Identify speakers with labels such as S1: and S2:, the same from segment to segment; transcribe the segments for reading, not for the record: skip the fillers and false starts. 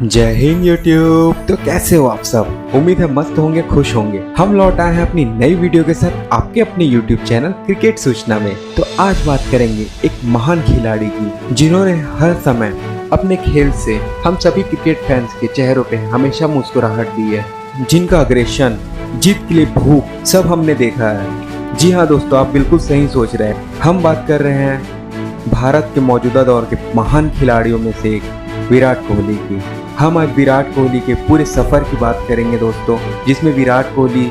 S1: जय हिंद यूट्यूब। तो कैसे हो आप सब? उम्मीद है मस्त होंगे, खुश होंगे। हम लौट आए हैं अपनी नई वीडियो के साथ आपके अपने यूट्यूब चैनल क्रिकेट सूचना में। तो आज बात करेंगे एक महान खिलाड़ी की, जिन्होंने हर समय अपने खेल से हम सभी क्रिकेट फैंस के चेहरों पे हमेशा मुस्कुराहट दी है, जिनका अग्रेशन, जीत के लिए भूख सब हमने देखा है। जी हाँ दोस्तों, आप बिल्कुल सही सोच रहे हैं। हम बात कर रहे हैं भारत के मौजूदा दौर के महान खिलाड़ियों में से एक विराट कोहली की। हम आज विराट कोहली के पूरे सफर की बात करेंगे दोस्तों, जिसमें विराट कोहली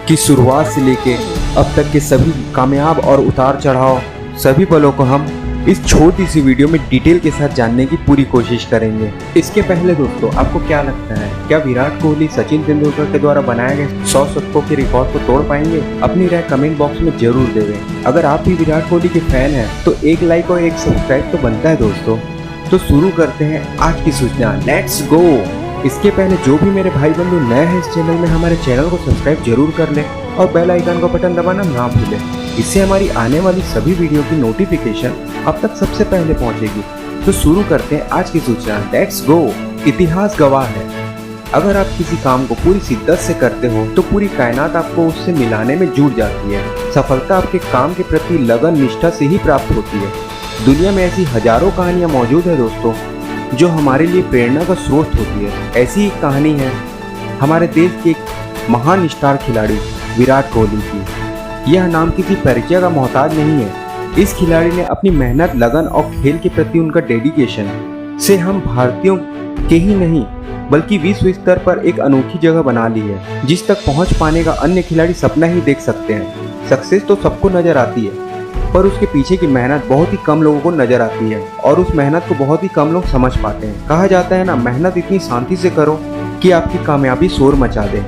S1: की शुरुआत से लेके अब तक के सभी कामयाब और उतार चढ़ाव सभी पलों को हम इस छोटी सी वीडियो में डिटेल के साथ जानने की पूरी कोशिश करेंगे। इसके पहले दोस्तों, आपको क्या लगता है, क्या विराट कोहली सचिन तेंदुलकर के द्वारा बनाए गए 100 शतकों के रिकॉर्ड को तोड़ पाएंगे? अपनी राय कमेंट बॉक्स में जरूर देवें। अगर आप भी विराट कोहली के फैन हैं तो एक लाइक और एक सब्सक्राइब तो बनता है दोस्तों। तो शुरू करते हैं आज की सूचना, लेट्स गो। इसके पहले जो भी मेरे भाई बंधु नए हैं इस चैनल में, हमारे चैनल को सब्सक्राइब जरूर कर लें और बेल आइकन का बटन दबाना ना भूलें। इससे हमारी आने वाली सभी वीडियो की नोटिफिकेशन अब तक सबसे पहले पहुंचेगी। तो शुरू करते हैं आज की सूचना, लेट्स गो। इतिहास गवाह है, अगर आप किसी काम को पूरी शिद्दत से करते हो तो पूरी कायनात आपको उससे मिलाने में जुट जाती है। सफलता आपके काम के प्रति लगन निष्ठा से ही प्राप्त होती है। दुनिया में ऐसी हजारों कहानियां मौजूद है दोस्तों, जो हमारे लिए प्रेरणा का स्रोत होती है। ऐसी एक कहानी है हमारे देश के एक महान स्टार खिलाड़ी विराट कोहली की। यह नाम किसी परिचय का मोहताज नहीं है। इस खिलाड़ी ने अपनी मेहनत, लगन और खेल के प्रति उनका डेडिकेशन से हम भारतीयों के ही नहीं बल्कि विश्व स्तर पर एक अनोखी जगह बना ली है, जिस तक पहुंच पाने का अन्य खिलाड़ी सपना ही देख सकते हैं। सक्सेस तो सबको नजर आती है, पर उसके पीछे की मेहनत बहुत ही कम लोगों को नजर आती है और उस मेहनत को बहुत ही कम लोग समझ पाते हैं। कहा जाता है ना, मेहनत इतनी शांति से करो कि आपकी कामयाबी शोर मचा दे।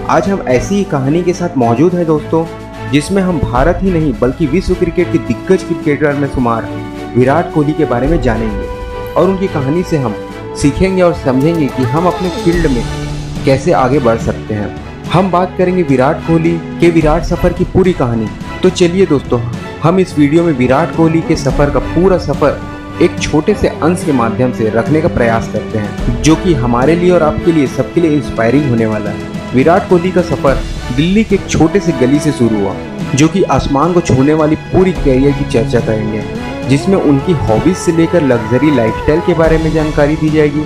S1: आज हम ऐसी ही कहानी के साथ मौजूद हैं दोस्तों, जिसमें हम भारत ही नहीं बल्कि विश्व क्रिकेट के दिग्गज क्रिकेटर में शुमार विराट कोहली के बारे में जानेंगे और उनकी कहानी से हम सीखेंगे और समझेंगे कि हम अपने फील्ड में कैसे आगे बढ़ सकते हैं। हम बात करेंगे विराट कोहली के विराट सफर की पूरी कहानी। तो चलिए दोस्तों, हम इस वीडियो में विराट कोहली के सफर का पूरा सफर एक छोटे से अंश के माध्यम से रखने का प्रयास करते हैं, जो कि हमारे लिए और आपके लिए सबके लिए इंस्पायरिंग होने वाला है। विराट कोहली का सफर दिल्ली के एक छोटे से गली से शुरू हुआ, जो कि आसमान को छूने वाली पूरी कैरियर की चर्चा करेंगे, जिसमें उनकी हॉबीज से लेकर लग्जरी लाइफस्टाइल के बारे में जानकारी दी जाएगी।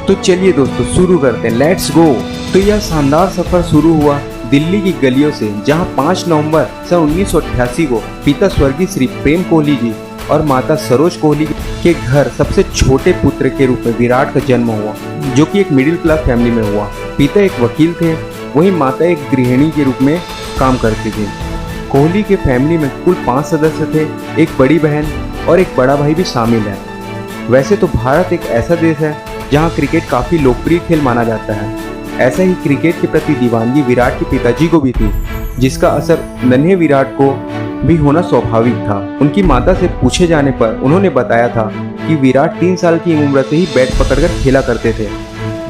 S1: तो चलिए दोस्तों शुरू करते हैं, लेट्स गो। तो यह शानदार सफर शुरू हुआ दिल्ली की गलियों से, जहां 5 नवंबर सन 1988 को पिता स्वर्गीय श्री प्रेम कोहली जी और माता सरोज कोहली के घर सबसे छोटे पुत्र के रूप में विराट का जन्म हुआ, जो कि एक मिडिल क्लास फैमिली में हुआ। पिता एक वकील थे, वहीं माता एक गृहिणी के रूप में काम करती थी। कोहली के फैमिली में कुल 5 सदस्य थे, एक बड़ी बहन और एक बड़ा भाई भी शामिल है। वैसे तो भारत एक ऐसा देश है जहाँ क्रिकेट काफ़ी लोकप्रिय खेल माना जाता है। ऐसा ही क्रिकेट के प्रति दीवानगी विराट के पिताजी को भी थी, जिसका असर नन्हे विराट को भी होना स्वाभाविक था। उनकी माता से पूछे जाने पर उन्होंने बताया था कि विराट 3 साल की उम्र से ही बैट पकड़कर खेला करते थे।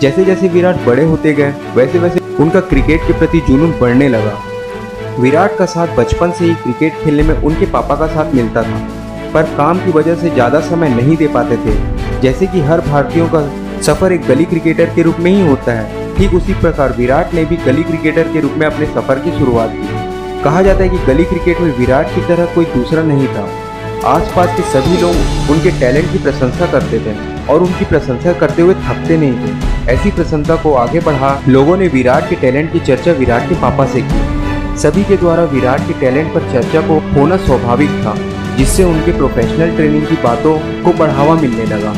S1: जैसे जैसे विराट बड़े होते गए, वैसे वैसे उनका क्रिकेट के प्रति जुनून बढ़ने लगा। विराट का साथ बचपन से ही क्रिकेट खेलने में उनके पापा का साथ मिलता था, पर काम की वजह से ज़्यादा समय नहीं दे पाते थे। जैसे कि हर भारतीयों का सफ़र एक गली क्रिकेटर के रूप में ही होता है, ठीक उसी प्रकार विराट ने भी गली क्रिकेटर के रूप में अपने सफर की शुरुआत की। कहा जाता है कि गली क्रिकेट में विराट की तरह कोई दूसरा नहीं था। आसपास के सभी लोग उनके टैलेंट की प्रशंसा करते थे और उनकी प्रशंसा करते हुए थकते नहीं थे। ऐसी प्रशंसा को आगे बढ़ा लोगों ने विराट के टैलेंट की चर्चा विराट के पापा से की। सभी के द्वारा विराट के टैलेंट पर चर्चा को होना स्वाभाविक था, जिससे उनके प्रोफेशनल ट्रेनिंग की बातों को बढ़ावा मिलने लगा।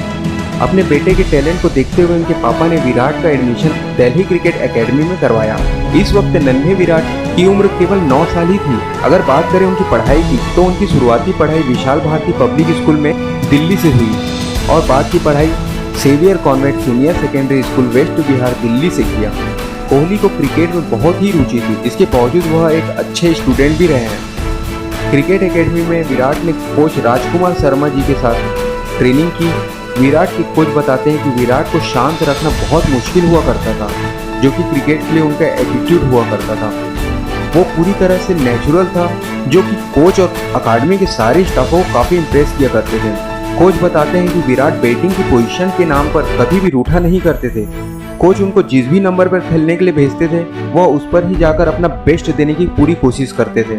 S1: अपने बेटे के टैलेंट को देखते हुए उनके पापा ने विराट का एडमिशन दिल्ली क्रिकेट एकेडमी में करवाया। इस वक्त नन्हे विराट की उम्र केवल 9 साल ही थी। अगर बात करें उनकी पढ़ाई की, तो उनकी शुरुआती पढ़ाई विशाल भारती पब्लिक स्कूल में दिल्ली से हुई और बाद की पढ़ाई Saviour convent senior secondary school west Bihar Delhi से किया। कोहली को क्रिकेट में बहुत ही रुचि थी, इसके बावजूद वह एक अच्छे स्टूडेंट भी रहे हैं। क्रिकेट एकेडमी में विराट ने कोच राजकुमार शर्मा जी के साथ ट्रेनिंग की। विराट के कोच बताते हैं कि विराट को शांत रखना बहुत मुश्किल हुआ करता था, जो कि क्रिकेट के लिए उनका एटीट्यूड हुआ करता था। वो पूरी तरह से नेचुरल था, जो कि कोच और अकादमी के सारे स्टाफ को काफ़ी इम्प्रेस किया करते थे। कोच बताते हैं कि विराट बैटिंग की पोजीशन के नाम पर कभी भी रूठा नहीं करते थे। कोच उनको जिस भी नंबर पर खेलने के लिए भेजते थे वह उस पर ही जाकर अपना बेस्ट देने की पूरी कोशिश करते थे।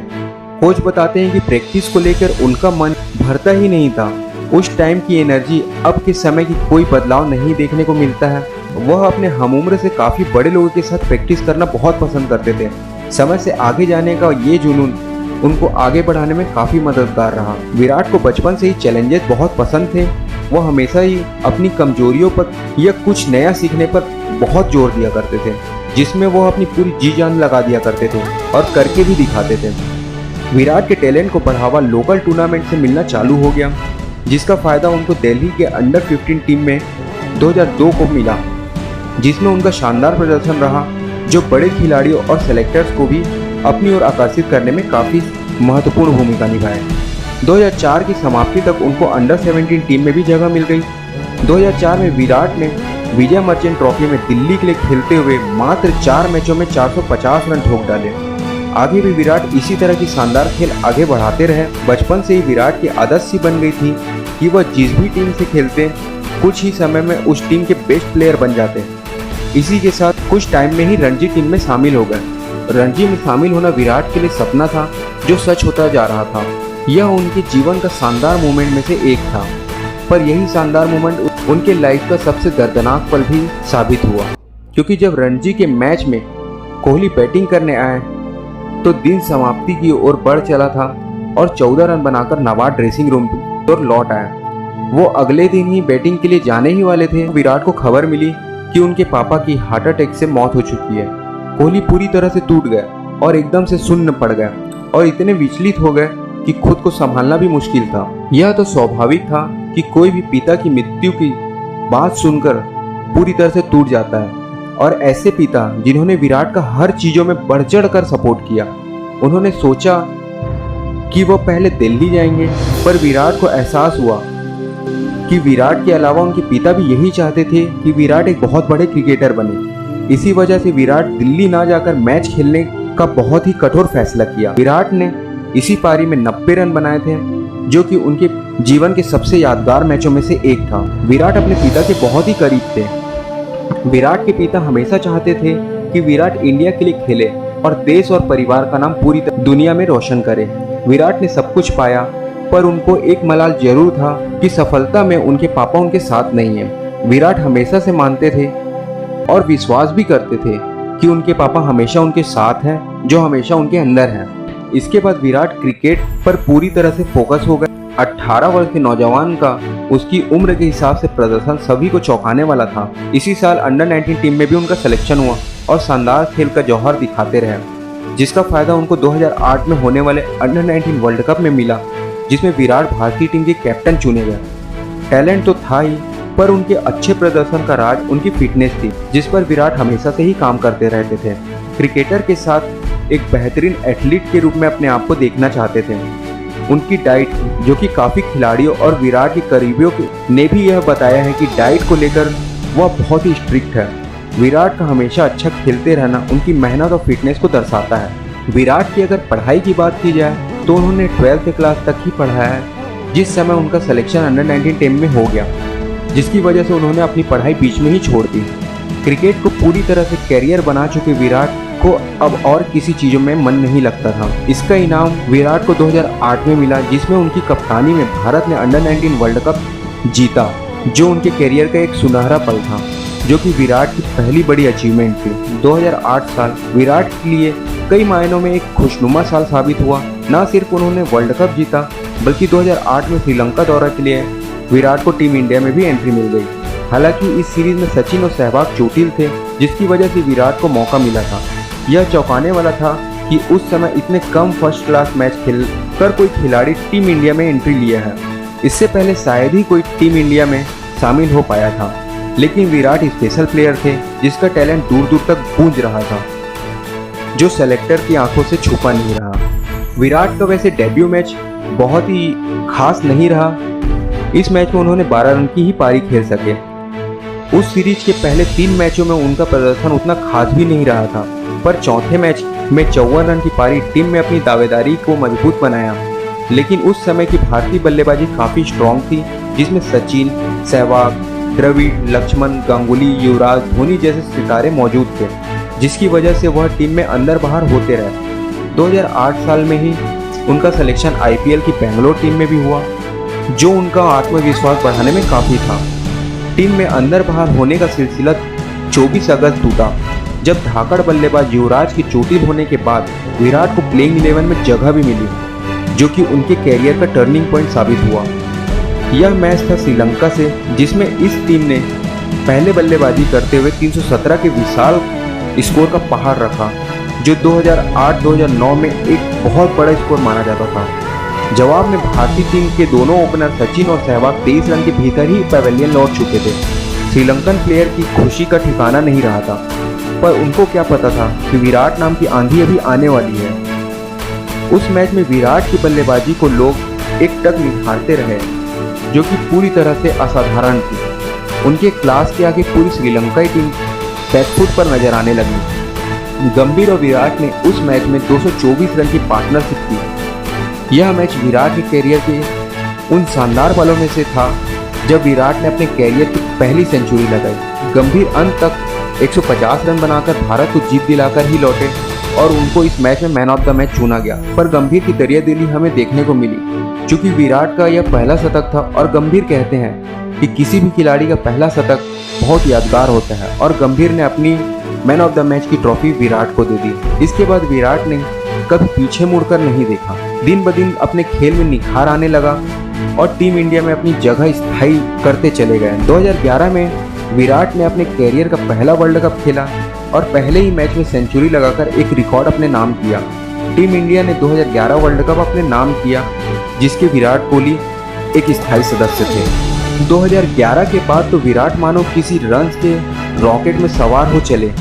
S1: कोच बताते हैं कि प्रैक्टिस को लेकर उनका मन भरता ही नहीं था। उस टाइम की एनर्जी अब के समय की कोई बदलाव नहीं देखने को मिलता है। वह अपने हम उम्र से काफ़ी बड़े लोगों के साथ प्रैक्टिस करना बहुत पसंद करते थे। समय से आगे जाने का ये जुनून उनको आगे बढ़ाने में काफ़ी मददगार रहा। विराट को बचपन से ही चैलेंजेस बहुत पसंद थे। वह हमेशा ही अपनी कमजोरियों पर या कुछ नया सीखने पर बहुत जोर दिया करते थे, जिसमें वह अपनी पूरी जी जान लगा दिया करते थे और करके भी दिखाते थे। विराट के टैलेंट को बढ़ावा लोकल टूर्नामेंट से मिलना चालू हो गया, जिसका फ़ायदा उनको दिल्ली के अंडर 15 टीम में 2002 को मिला, जिसमें उनका शानदार प्रदर्शन रहा, जो बड़े खिलाड़ियों और सेलेक्टर्स को भी अपनी ओर आकर्षित करने में काफ़ी महत्वपूर्ण भूमिका निभाए। 2004 की समाप्ति तक उनको अंडर 17 टीम में भी जगह मिल गई। 2004 में विराट ने विजय मर्चेंट ट्रॉफी में दिल्ली के लिए खेलते हुए मात्र 4 मैचों में 450 रन ठोक डाले। आगे भी विराट इसी तरह की शानदार खेल आगे बढ़ाते रहे। बचपन से ही विराट की आदत सी बन गई थी कि वह जिस भी टीम से खेलते कुछ ही समय में उस टीम के बेस्ट प्लेयर बन जाते। इसी के साथ कुछ टाइम में ही रणजी टीम में शामिल हो गए। रणजी में शामिल होना विराट के लिए सपना था जो सच होता जा रहा था। यह उनके जीवन का शानदार मोमेंट में से एक था, पर यही शानदार मोमेंट उनके लाइफ का सबसे दर्दनाक पल भी साबित हुआ, क्योंकि जब रणजी के मैच में कोहली बैटिंग करने आए तो दिन समाप्ति की ओर बढ़ चला था और 14 रन बनाकर नवाज ड्रेसिंग रूम पर लौट आया। वो अगले दिन ही बैटिंग के लिए जाने ही वाले थे। विराट को खबर मिली कि उनके पापा की हार्ट अटैक से मौत हो चुकी है। कोहली पूरी तरह से टूट गया और एकदम से सुन्न पड़ गया और इतने विचलित हो गए कि खुद को संभालना भी मुश्किल था। यह तो स्वाभाविक था कि कोई भी पिता की मृत्यु की बात सुनकर पूरी तरह से टूट जाता है, और ऐसे पिता जिन्होंने विराट का हर चीजों में बढ़ चढ़ कर सपोर्ट किया। उन्होंने सोचा कि वो पहले दिल्ली जाएंगे, पर विराट को एहसास हुआ कि विराट के अलावा उनके पिता भी यही चाहते थे कि विराट एक बहुत बड़े क्रिकेटर बने। इसी वजह से विराट दिल्ली ना जाकर मैच खेलने का बहुत ही कठोर फैसला किया। विराट ने इसी पारी में 90 रन बनाए थे, जो कि उनके जीवन के सबसे यादगार मैचों में से एक था। विराट अपने पिता के बहुत ही करीब थे। विराट के पिता हमेशा चाहते थे कि विराट इंडिया के लिए खेले और देश और परिवार का नाम पूरी दुनिया में रोशन करे। विराट ने सब कुछ पाया, पर उनको एक मलाल जरूर था कि सफलता में उनके पापा उनके साथ नहीं है। विराट हमेशा से मानते थे और विश्वास भी करते थे कि उनके पापा हमेशा उनके साथ हैं, जो हमेशा उनके अंदर हैं। इसके बाद विराट क्रिकेट पर पूरी तरह से फोकस हो गए। 18 वर्ष के नौजवान का उसकी उम्र के हिसाब से प्रदर्शन सभी को चौंकाने वाला था। इसी साल अंडर 19 टीम में भी उनका सिलेक्शन हुआ और शानदार खेल का जौहर दिखाते रहे, जिसका फायदा उनको 2008 में होने वाले अंडर 19 वर्ल्ड कप में मिला, जिसमें विराट भारतीय टीम के कैप्टन चुने गए। टैलेंट तो था ही, पर उनके अच्छे प्रदर्शन का राज उनकी फिटनेस थी, जिस पर विराट हमेशा से ही काम करते रहते थे। क्रिकेटर के साथ एक बेहतरीन एथलीट के रूप में अपने आप को देखना चाहते थे। उनकी डाइट, जो कि काफ़ी खिलाड़ियों और विराट के करीबियों ने भी यह बताया है कि डाइट को लेकर वह बहुत ही स्ट्रिक्ट है। विराट का हमेशा अच्छा खेलते रहना उनकी मेहनत और फिटनेस को दर्शाता है। विराट की अगर पढ़ाई की बात की जाए तो उन्होंने 12th क्लास तक ही पढ़ा है, जिस समय उनका सिलेक्शन अंडर 19 टीम में हो गया, जिसकी वजह से उन्होंने अपनी पढ़ाई बीच में ही छोड़ दी। क्रिकेट को पूरी तरह से कैरियर बना चुके विराट को अब और किसी चीज़ों में मन नहीं लगता था। इसका इनाम विराट को 2008 में मिला, जिसमें उनकी कप्तानी में भारत ने अंडर 19 वर्ल्ड कप जीता, जो उनके कैरियर का एक सुनहरा पल था, जो कि विराट की पहली बड़ी अचीवमेंट थी। 2008 साल विराट के लिए कई मायनों में एक खुशनुमा साल साबित हुआ। न सिर्फ उन्होंने वर्ल्ड कप जीता, बल्कि 2008 में श्रीलंका दौरे के लिए विराट को टीम इंडिया में भी एंट्री मिल गई। हालांकि इस सीरीज में सचिन और सहवाग चोटिल थे, जिसकी वजह से विराट को मौका मिला था। यह चौंकाने वाला था कि उस समय इतने कम फर्स्ट क्लास मैच खेलकर कोई खिलाड़ी टीम इंडिया में एंट्री लिया है। इससे पहले शायद ही कोई टीम इंडिया में शामिल हो पाया था, लेकिन विराट स्पेशल प्लेयर थे जिसका टैलेंट दूर दूर तक गूंज रहा था, जो सेलेक्टर की आंखों से छुपा नहीं रहा। विराट का वैसे डेब्यू मैच बहुत ही खास नहीं रहा। इस मैच में उन्होंने 12 रन की ही पारी खेल सके। उस सीरीज के पहले 3 मैचों में उनका प्रदर्शन उतना खास भी नहीं रहा था, पर चौथे मैच में 54 रन की पारी टीम में अपनी दावेदारी को मजबूत बनाया। लेकिन उस समय की भारतीय बल्लेबाजी काफ़ी स्ट्रांग थी, जिसमें सचिन, सहवाग, द्रविड़, लक्ष्मण, गांगुली, युवराज, धोनी जैसे सितारे मौजूद थे, जिसकी वजह से वह टीम में अंदर बाहर होते रहे। 2008 साल में ही उनका सिलेक्शन आईपीएल की बेंगलोर टीम में भी हुआ, जो उनका आत्मविश्वास बढ़ाने में काफ़ी था। टीम में अंदर बाहर होने का सिलसिला 24 अगस्त टूटा, जब धाकड़ बल्लेबाज युवराज की चोटिल होने के बाद विराट को प्लेइंग 11 में जगह भी मिली, जो कि उनके कैरियर का टर्निंग पॉइंट साबित हुआ। यह मैच था श्रीलंका से, जिसमें इस टीम ने पहले बल्लेबाजी करते हुए 317 के विशाल स्कोर का पहाड़ रखा, जो 2008-2009 में एक बहुत बड़ा स्कोर माना जाता था। जवाब में भारतीय टीम के दोनों ओपनर सचिन और सहवाग 23 रन के भीतर ही पवेलियन लौट चुके थे। श्रीलंकन प्लेयर की खुशी का ठिकाना नहीं रहा था, पर उनको क्या पता था कि विराट नाम की आंधी अभी आने वाली है। उस मैच में विराट की बल्लेबाजी को लोग एक टक निहारते रहे, जो कि पूरी तरह से असाधारण थी। उनके क्लास के आगे पूरी श्रीलंकाई टीम बैकफुट पर नजर आने लगी। गंभीर और विराट ने उस मैच में 224 रन की पार्टनरशिप की। यह मैच विराट के कैरियर के उन शानदार पलों में से था जब विराट ने अपने कैरियर की पहली सेंचुरी लगाई। गंभीर अंत तक 150 रन बनाकर भारत को जीत दिलाकर ही लौटे और उनको इस मैच में मैन ऑफ द मैच चुना गया। पर गंभीर की दरियादिली हमें देखने को मिली, क्योंकि विराट का यह पहला शतक था और गंभीर कहते हैं कि किसी भी खिलाड़ी का पहला शतक बहुत यादगार होता है, और गंभीर ने अपनी मैन ऑफ द मैच की ट्रॉफी विराट को दे दी। इसके बाद विराट ने कभी पीछे मुड़कर नहीं देखा। दिन ब दिन अपने खेल में निखार आने लगा और टीम इंडिया में अपनी जगह स्थायी करते चले गए। 2011 में विराट ने अपने कैरियर का पहला वर्ल्ड कप खेला और पहले ही मैच में सेंचुरी लगाकर एक रिकॉर्ड अपने नाम किया। टीम इंडिया ने 2011 वर्ल्ड कप अपने नाम किया, जिसके विराट कोहली एक स्थायी सदस्य थे। 2011 के बाद तो विराट मानो किसी रन्स के रॉकेट में सवार हो चले,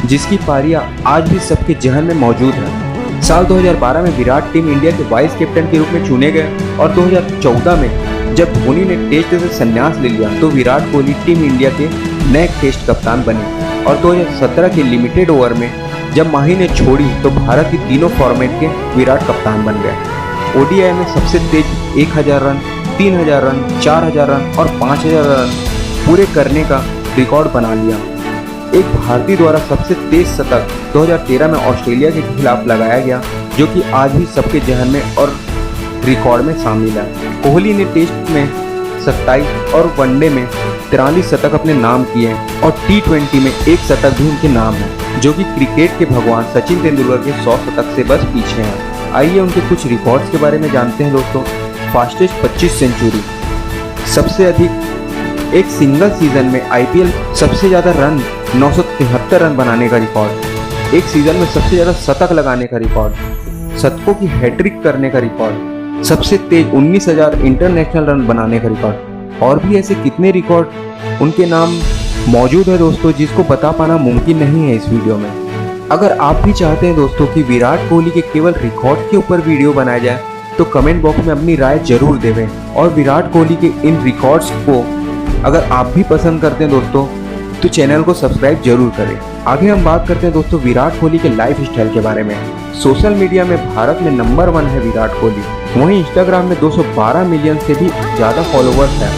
S1: जिसकी पारियां आज भी सबके जहन में मौजूद है। साल 2012 में विराट टीम इंडिया के वाइस कैप्टन के रूप में चुने गए और 2014 में जब धोनी ने टेस्ट से संन्यास ले लिया तो विराट कोहली टीम इंडिया के नए टेस्ट कप्तान बने। और 2017 के लिमिटेड ओवर में जब माही ने छोड़ी तो भारत की तीनों फॉर्मेट के विराट कप्तान बन गए। ओडीआई में सबसे तेज 1000 रन, 3000 रन, 4000 रन और 5000 रन पूरे करने का रिकॉर्ड बना लिया। एक भारतीय द्वारा सबसे तेज शतक 2013 में ऑस्ट्रेलिया के खिलाफ लगाया गया, जो कि आज भी सबके जहन में और रिकॉर्ड में शामिल है। कोहली ने टेस्ट में 27 और वनडे में 43 शतक अपने नाम किए हैं और T20 में एक शतक भी उनके नाम है, जो कि क्रिकेट के भगवान सचिन तेंदुलकर के 100 शतक से बस पीछे हैं। आइए उनके कुछ रिकॉर्ड्स के बारे में जानते हैं दोस्तों। फास्टेस्ट 25 सेंचुरी, सबसे अधिक एक सिंगल सीजन में आईपीएल सबसे ज़्यादा रन 973 रन बनाने का रिकॉर्ड, एक सीजन में सबसे ज़्यादा शतक लगाने का रिकॉर्ड, शतकों की हैट्रिक करने का रिकॉर्ड, सबसे तेज 19,000 इंटरनेशनल रन बनाने का रिकॉर्ड, और भी ऐसे कितने रिकॉर्ड उनके नाम मौजूद है दोस्तों, जिसको बता पाना मुमकिन नहीं है इस वीडियो में। अगर आप भी चाहते हैं दोस्तों कि विराट कोहली के केवल रिकॉर्ड के ऊपर वीडियो बनाया जाए तो कमेंट बॉक्स में अपनी राय जरूर देवें। और विराट कोहली के इन रिकॉर्ड्स को अगर आप भी पसंद करते हैं दोस्तों तो चैनल को सब्सक्राइब जरूर करें। आगे हम बात करते हैं दोस्तों विराट कोहली के लाइफ स्टाइल के बारे में। सोशल मीडिया में भारत में नंबर 1 है विराट कोहली, वहीं इंस्टाग्राम में 212 मिलियन से भी ज़्यादा फॉलोवर्स हैं,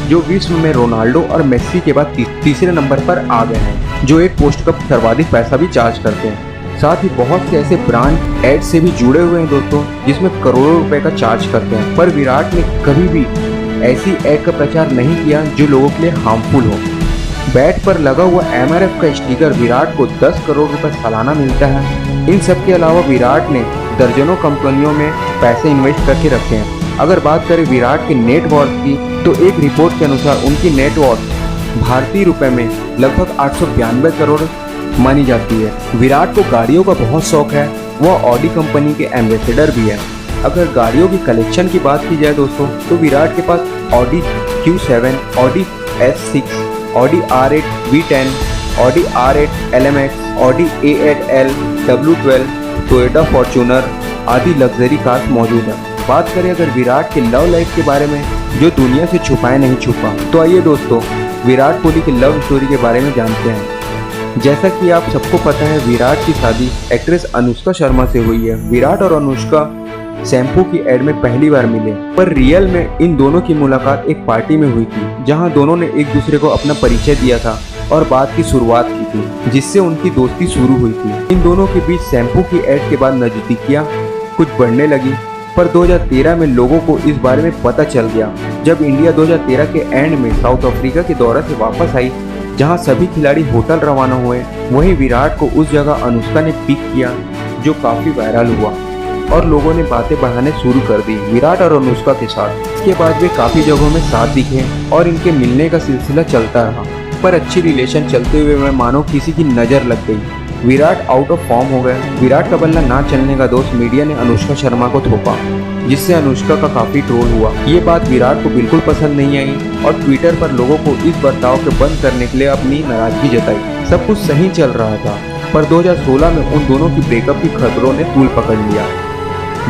S1: जो विश्व में रोनाल्डो और मेस्सी के बाद तीसरे नंबर पर आ गए हैं, जो एक पोस्ट का सर्वाधिक पैसा भी चार्ज करते हैं। साथ ही बहुत से ऐसे ब्रांड एड से भी जुड़े हुए हैं दोस्तों, जिसमें करोड़ों रुपए का चार्ज करते हैं, पर विराट ने कभी भी ऐसी एड का प्रचार नहीं किया जो लोगों के लिए हार्मफुल हो। बैट पर लगा हुआ MRF का स्टिकर विराट को 10 करोड़ रुपए सालाना मिलता है। इन सब के अलावा विराट ने दर्जनों कंपनियों में पैसे इन्वेस्ट करके रखे हैं। अगर बात करें विराट के नेटवर्थ की तो एक रिपोर्ट के अनुसार उनकी नेटवर्थ भारतीय रुपए में लगभग 892 करोड़ मानी जाती है। विराट को गाड़ियों का बहुत शौक है, वह ऑडी कंपनी के एम्बेसडर भी है। अगर गाड़ियों की कलेक्शन की बात की जाए दोस्तों तो विराट के पास Audi Q7, Audi S6, Audi R8 V10, Audi R8 LMX, Audi A8L, W12, Toyota Fortuner आदि लग्जरी कार्स मौजूद है। बात करें अगर विराट के लव लाइफ के बारे में जो दुनिया से छुपाए नहीं छुपा, तो आइए दोस्तों विराट कोहली की लव स्टोरी के बारे में जानते हैं। जैसा कि आप सबको पता है विराट की शादी एक्ट्रेस अनुष्का शर्मा से हुई है। विराट और अनुष्का शैम्पू की एड में पहली बार मिले, पर रियल में इन दोनों की मुलाकात एक पार्टी में हुई थी, जहां दोनों ने एक दूसरे को अपना परिचय दिया था और बात की शुरुआत की थी, जिससे उनकी दोस्ती शुरू हुई थी। इन दोनों के बीच शैम्पू की एड के बाद नजदीकियां कुछ बढ़ने लगी, पर 2013 में लोगों को इस बारे में पता चल गया जब इंडिया 2013 के एंड में साउथ अफ्रीका के दौरे से वापस आई, जहां सभी खिलाड़ी होटल रवाना हुए। वहीं विराट को उस जगह अनुष्का ने पिक किया, जो काफी वायरल हुआ और लोगों ने बातें बढ़ाने शुरू कर दी विराट और अनुष्का के साथ। इसके बाद वे काफी जगहों में साथ दिखे और इनके मिलने का सिलसिला चलता रहा, पर अच्छी रिलेशन चलते हुए मैं मानो किसी की नजर लग गई। विराट आउट ऑफ फॉर्म हो गए। विराट का बल्ला ना चलने का दोष मीडिया ने अनुष्का शर्मा को थोपा, जिससे अनुष्का का काफी ट्रोल हुआ। ये बात विराट को बिल्कुल पसंद नहीं आई और ट्विटर पर लोगों को इस बर्ताव के बंद करने के लिए अपनी नाराजगी जताई। सब कुछ सही चल रहा था, पर 2016 में उन दोनों की ब्रेकअप की खबरों ने तूल पकड़ लिया।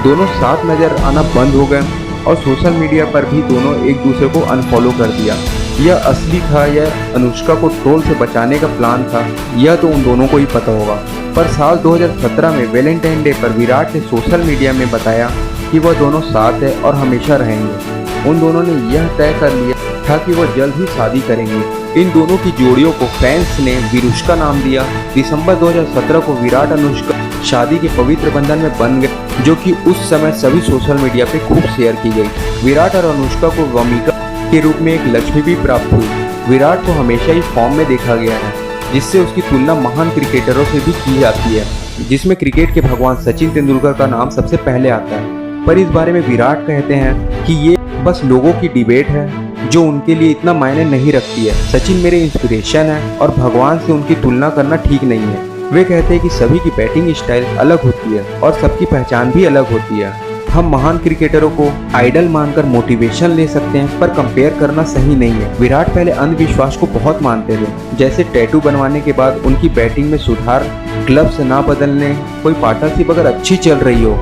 S1: दोनों साथ नजर आना बंद हो गए और सोशल मीडिया पर भी दोनों एक दूसरे को अनफॉलो कर दिया। यह असली था या अनुष्का को ट्रोल से बचाने का प्लान था, यह तो उन दोनों को ही पता होगा। पर साल 2017 में वैलेंटाइन डे पर विराट ने सोशल मीडिया में बताया कि वह दोनों साथ है और हमेशा रहेंगे। उन दोनों ने यह तय कर लिया था कि वह जल्द ही शादी करेंगे। इन दोनों की जोड़ियों को फैंस ने विरुष्का नाम दिया। दिसंबर 2017 को विराट अनुष्का शादी के पवित्र बंधन में बन गए, जो कि उस समय सभी सोशल मीडिया पे खूब शेयर की गई। विराट और अनुष्का को वमिका के रूप में एक लक्ष्मी भी प्राप्त हुई। विराट को हमेशा ही फॉर्म में देखा गया है, जिससे उसकी तुलना महान क्रिकेटरों से भी की जाती है, जिसमें क्रिकेट के भगवान सचिन तेंदुलकर का नाम सबसे पहले आता है। पर इस बारे में विराट कहते हैं कि ये बस लोगों की डिबेट है, जो उनके लिए इतना मायने नहीं रखती है। सचिन मेरे इंस्पिरेशन है और भगवान से उनकी तुलना करना ठीक नहीं है। वे कहते हैं कि सभी की बैटिंग स्टाइल अलग होती है और सबकी पहचान भी अलग होती है। हम महान क्रिकेटरों को आइडल मानकर मोटिवेशन ले सकते हैं, पर कंपेयर करना सही नहीं है। विराट पहले अंधविश्वास को बहुत मानते थे, जैसे टैटू बनवाने के बाद उनकी बैटिंग में सुधार, ग्लव्स ना बदलने, कोई पार्टनरशिप अगर अच्छी चल रही हो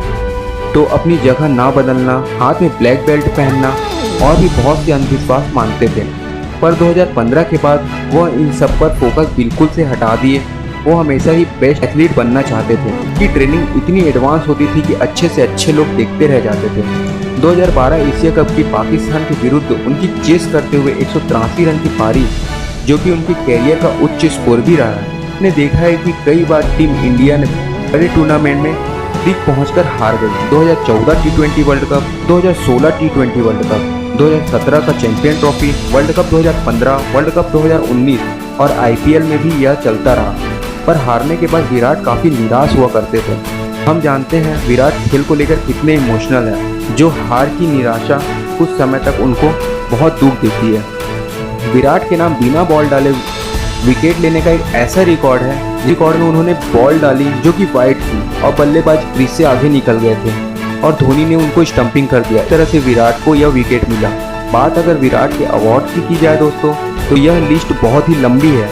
S1: तो अपनी जगह ना बदलना, हाथ में ब्लैक बेल्ट पहनना और भी बहुत से अंधविश्वास मानते थे। पर 2015 के बाद वह इन सब पर फोकस बिल्कुल से हटा दिए। वो हमेशा ही बेस्ट एथलीट बनना चाहते थे। उनकी ट्रेनिंग इतनी एडवांस होती थी कि अच्छे से अच्छे लोग देखते रह जाते थे। 2012 एशिया कप की पाकिस्तान के विरुद्ध उनकी चेस करते हुए 183 रन की पारी, जो कि उनके कैरियर का उच्च स्कोर भी रहा है। हमने देखा है कि कई बार टीम इंडिया ने बड़े टूर्नामेंट में लीग पहुंचकर हार गई। 2014 टी20 वर्ल्ड कप, 2016 टी20 वर्ल्ड कप, 2017 का champion trophy, world cup 2015, world cup 2019 और आईपीएल में भी यह चलता रहा। पर हारने के बाद विराट काफ़ी निराश हुआ करते थे। हम जानते हैं विराट खेल को लेकर कितने इमोशनल है, जो हार की निराशा कुछ समय तक उनको बहुत दुख देती है। विराट के नाम बिना बॉल डाले विकेट लेने का एक ऐसा रिकॉर्ड है, रिकॉर्ड में उन्होंने बॉल डाली जो कि वाइड थी और बल्लेबाज क्रीज से आगे निकल गए थे और धोनी ने उनको स्टंपिंग कर दिया। इस तरह से विराट को यह विकेट मिला। बात अगर विराट के अवार्ड की जाए दोस्तों, तो यह लिस्ट बहुत ही लंबी है,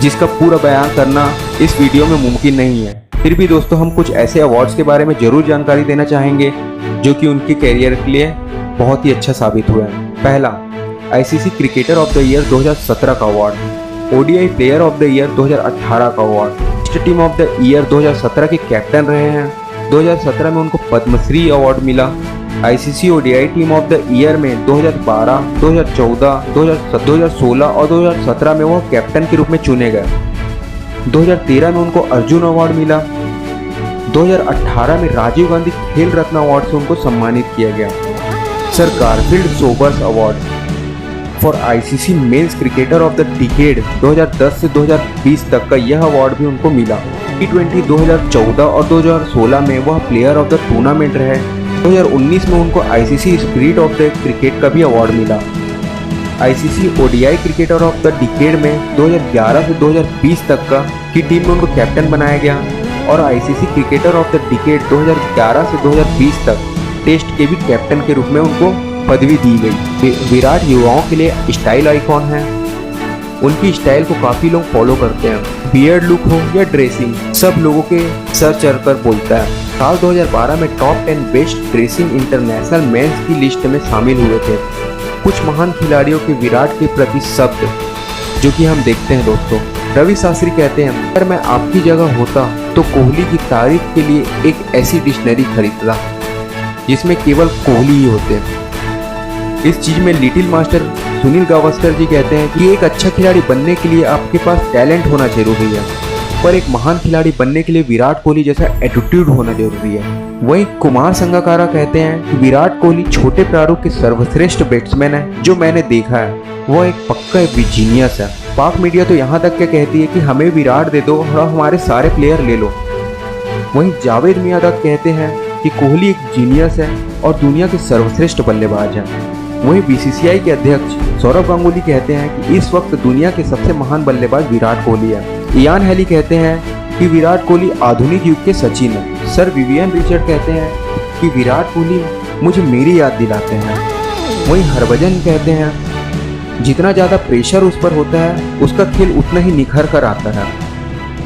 S1: जिसका पूरा बयान करना इस वीडियो में मुमकिन नहीं है। फिर भी दोस्तों हम कुछ ऐसे अवार्ड्स के बारे में जरूर जानकारी देना चाहेंगे जो कि उनके कैरियर के लिए बहुत ही अच्छा साबित हुआ है। पहला, ICC cricketer of the year 2017 का award, ODI player of the year 2018 का award, test team of the year 2017 के कैप्टन रहे हैं। 2017 में उनको पद्मश्री अवार्ड मिला। ICC ODI team of the year में 2012, 2014, 2016 और 2017 में वह कैप्टन के रूप में चुने गए। 2013 में उनको अर्जुन अवार्ड मिला। 2018 में राजीव गांधी खेल रत्न अवार्ड से उनको सम्मानित किया गया। Sir Garfield Sobers award for ICC men's cricketer of the decade 2010 से 2020 तक का यह अवार्ड भी उनको मिला। टी20 2014 और 2016 में वह प्लेयर ऑफ द टूर्नामेंट रहे। 2019 में उनको ICC spirit of the cricket का भी अवार्ड मिला। ICC ODI cricketer of the decade में 2011 से 2020 तक का की टीम में उनको कैप्टन बनाया गया और ICC cricketer of the decade 2011 से 2020 तक टेस्ट के भी कैप्टन के रूप में उनको पदवी दी गई। विराट युवाओं के लिए स्टाइल आइकॉन है। उनकी स्टाइल को काफ़ी लोग फॉलो करते हैं। बियर्ड लुक हो या ड्रेसिंग, सब लोगों के सर चढ़कर बोलता है। साल 2012 में top 10 best dressing international men's की लिस्ट में शामिल हुए थे कुछ महान खिलाड़ियों के विराट के प्रति शब्द, जो कि हम देखते हैं दोस्तों। रवि शास्त्री कहते हैं, अगर मैं आपकी जगह होता तो कोहली की तारीफ के लिए एक ऐसी डिक्शनरी खरीदता। जिसमें केवल कोहली ही होते हैं। इस चीज में लिटिल मास्टर सुनील गावस्कर जी कहते हैं कि एक अच्छा खिलाड़ी बनने के लिए आपके पास टैलेंट होना जरूरी है, पर एक महान खिलाड़ी बनने के लिए विराट कोहली जैसा एटीट्यूड होना जरूरी है। वहीं कुमार संगकारा कहते हैं कि विराट कोहली छोटे प्रारूप के सर्वश्रेष्ठ बैट्समैन है जो मैंने देखा है। वह एक पक्का जीनियस है। पाक मीडिया तो यहाँ तक क्या कहती है कि हमें विराट दे दो और हमारे सारे प्लेयर ले लो। वहीं जावेद मियांदाद कहते हैं कि कोहली एक जीनियस है और दुनिया के सर्वश्रेष्ठ बल्लेबाज हैं। वहीं बीसीसीआई के अध्यक्ष सौरव गांगुली कहते हैं कि इस वक्त दुनिया के सबसे महान बल्लेबाज विराट कोहली है। इयान हेली कहते हैं कि विराट कोहली आधुनिक युग के सचिन है। सर विवियन रिचर्ड कहते हैं कि विराट कोहली मुझे मेरी याद दिलाते हैं। वहीं हरभजन कहते हैं जितना ज़्यादा प्रेशर उस पर होता है उसका खेल उतना ही निखर कर आता है।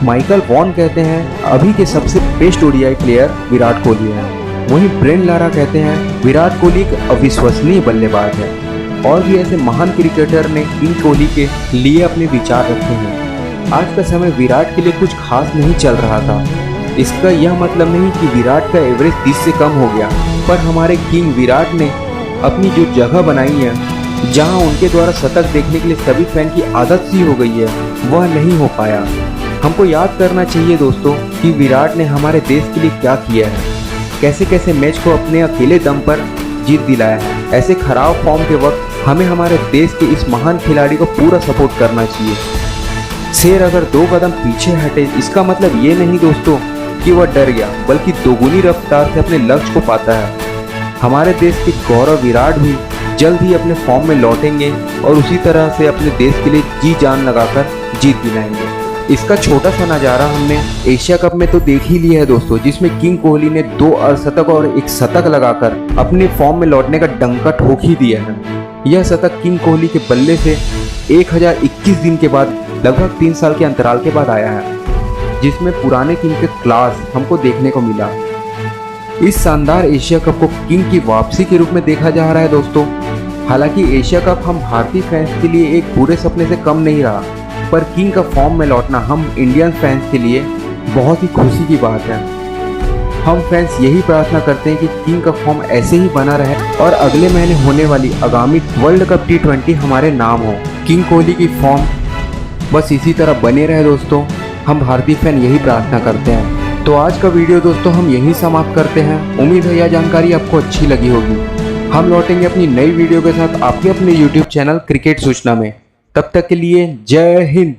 S1: माइकल वॉन कहते हैं अभी के सबसे best ODI player Virat Kohli है। वहीं ब्रेन लारा कहते हैं विराट कोहली एक अविश्वसनीय बल्लेबाज है। और भी ऐसे महान क्रिकेटर ने किंग कोहली के लिए अपने विचार रखे हैं। आज का समय विराट के लिए कुछ खास नहीं चल रहा था। इसका यह मतलब नहीं कि विराट का एवरेज 30 से कम हो गया, पर हमारे किंग विराट ने अपनी जो जगह बनाई है, जहां उनके द्वारा शतक देखने के लिए सभी फैन की आदत सी हो गई है, वह नहीं हो पाया। हमको याद करना चाहिए दोस्तों कि विराट ने हमारे देश के लिए क्या किया है, कैसे कैसे मैच को अपने अकेले दम पर जीत दिलाया है। ऐसे खराब फॉर्म के वक्त हमें हमारे देश के इस महान खिलाड़ी को पूरा सपोर्ट करना चाहिए। शेर अगर 2 कदम पीछे हटे इसका मतलब ये नहीं दोस्तों कि वह डर गया, बल्कि दोगुनी रफ्तार से अपने लक्ष्य को पाता है। हमारे देश के गौरव विराट भी जल्द ही अपने फॉर्म में लौटेंगे और उसी तरह से अपने देश के लिए जी जान लगाकर जीत दिलाएंगे। इसका छोटा सा नज़ारा हमने एशिया कप में तो देख ही लिया है दोस्तों, जिसमें किंग कोहली ने 2 अर्धशतक और 1 शतक लगाकर अपने फॉर्म में लौटने का डंका ठोक ही दिया है। यह शतक किंग कोहली के बल्ले से 1021 दिन के बाद लगभग 3 साल के अंतराल के बाद आया है, जिसमें पुराने किंग के क्लास हमको देखने को मिला। इस शानदार एशिया कप को किंग की वापसी के रूप में देखा जा रहा है दोस्तों। हालांकि एशिया कप हम भारतीय फैंस के लिए एक पूरे सपने से कम नहीं रहा, पर किंग का फॉर्म में लौटना हम इंडियन फैंस के लिए बहुत ही खुशी की बात है। हम फैंस यही प्रार्थना करते हैं कि किंग का फॉर्म ऐसे ही बना रहे और अगले महीने होने वाली आगामी वर्ल्ड कप T20 हमारे नाम हो। किंग कोहली की फॉर्म बस इसी तरह बने रहे दोस्तों, हम भारतीय फैन यही प्रार्थना करते हैं। तो आज का वीडियो दोस्तों हम यही समाप्त करते हैं। उम्मीद है यह जानकारी आपको अच्छी लगी होगी। हम लौटेंगे अपनी नई वीडियो के साथ आपके अपने YouTube चैनल क्रिकेट सूचना में। तब तक के लिए जय हिंद।